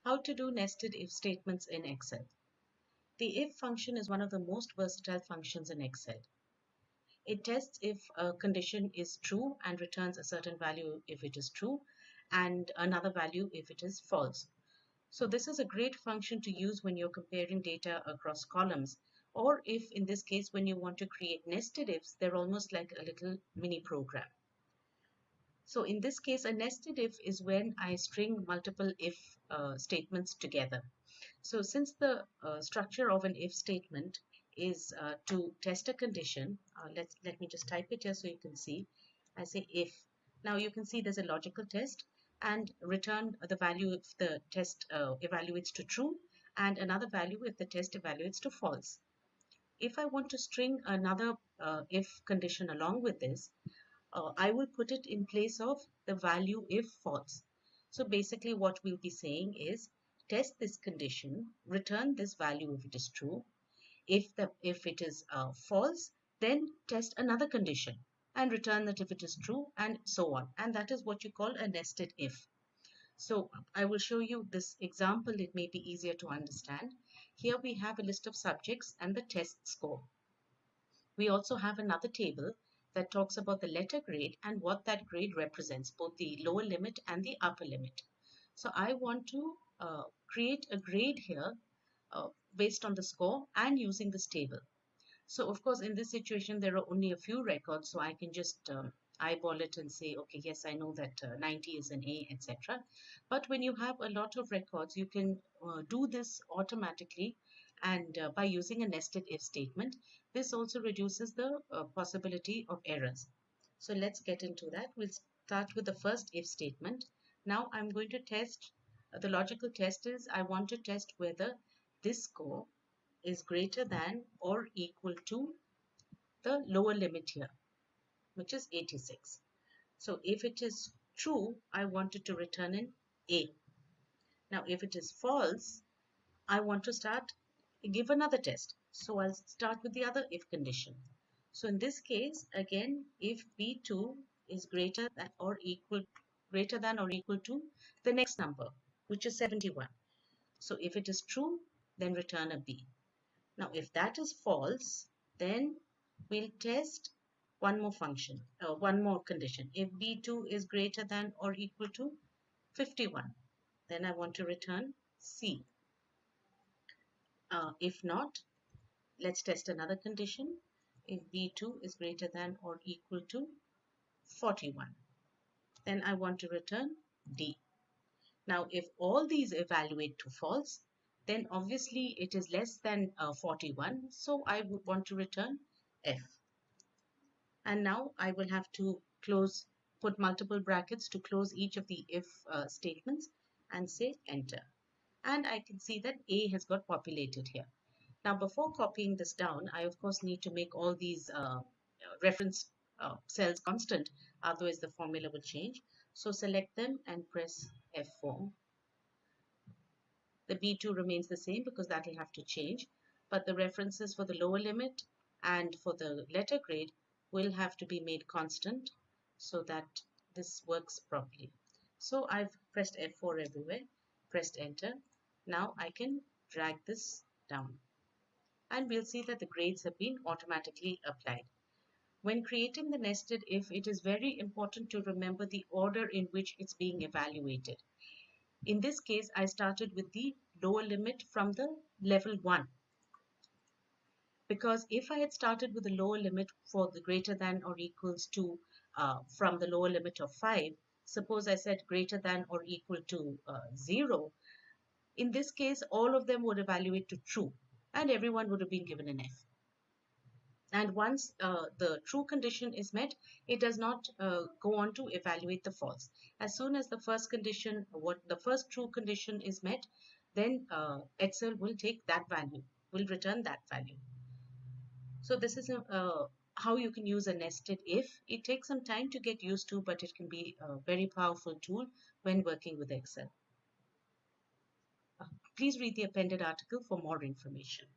How to do nested if statements in Excel. The if function is one of the most versatile functions in Excel. It tests if a condition is true and returns a certain value if it is true and another value if it is false. So this is a great function to use when you're comparing data across columns, or if in this case when you want to create nested ifs, they're almost like a little mini program. So in this case, a nested if is when I string multiple if statements together. So since the structure of an if statement is to test a condition, let me just type it here so you can see. I say if. Now you can see there's a logical test and return the value if the test evaluates to true and another value if the test evaluates to false. If I want to string another if condition along with this, I will put it in place of the value if false. So basically what we'll be saying is test this condition, return this value if it is true. If it is false, then test another condition and return that if it is true, and so on. And that is what you call a nested if. So I will show you this example. It may be easier to understand. Here we have a list of subjects and the test score. We also have another table that talks about the letter grade and what that grade represents, both the lower limit and the upper limit. So I want to create a grade here based on the score and using this table. So of course in this situation there are only a few records, so I can just eyeball it and say, okay, yes, I know that 90 is an A, etc. But when you have a lot of records, you can do this automatically, and by using a nested if statement. This also reduces the possibility of errors. So let's get into that. We'll start with the first if statement. Now I'm going to test, the logical test is I want to test whether this score is greater than or equal to the lower limit here, which is 86. So if it is true, I want it to return an A. Now if it is false, I want to give another test. So I'll start with the other if condition. So in this case, again, if B2 is greater than or equal to the next number, which is 71. So if it is true, then return a B. Now if that is false, then we'll test one more condition. If B2 is greater than or equal to 51, then I want to return C. If not, let's test another condition. If B2 is greater than or equal to 41, then I want to return D. Now, if all these evaluate to false, then obviously it is less than 41, so I would want to return F. And now I will have to put multiple brackets to close each of the if statements and say enter. And I can see that A has got populated here. Now before copying this down, I of course need to make all these reference cells constant, otherwise the formula will change. So select them and press F4. The B2 remains the same because that will have to change, but the references for the lower limit and for the letter grade will have to be made constant so that this works properly. So I've pressed F4 everywhere, pressed enter. Now I can drag this down and we'll see that the grades have been automatically applied. When creating the nested if, it is very important to remember the order in which it's being evaluated. In this case, I started with the lower limit from the level 1. Because if I had started with the lower limit for the greater than or equals to from the lower limit of 5, suppose I said greater than or equal to 0, in this case, all of them would evaluate to true and everyone would have been given an F. And once the true condition is met, it does not go on to evaluate the false. As soon as the first true condition is met, then Excel will take that value, will return that value. So this is how you can use a nested if. It takes some time to get used to, but it can be a very powerful tool when working with Excel. Please read the appended article for more information.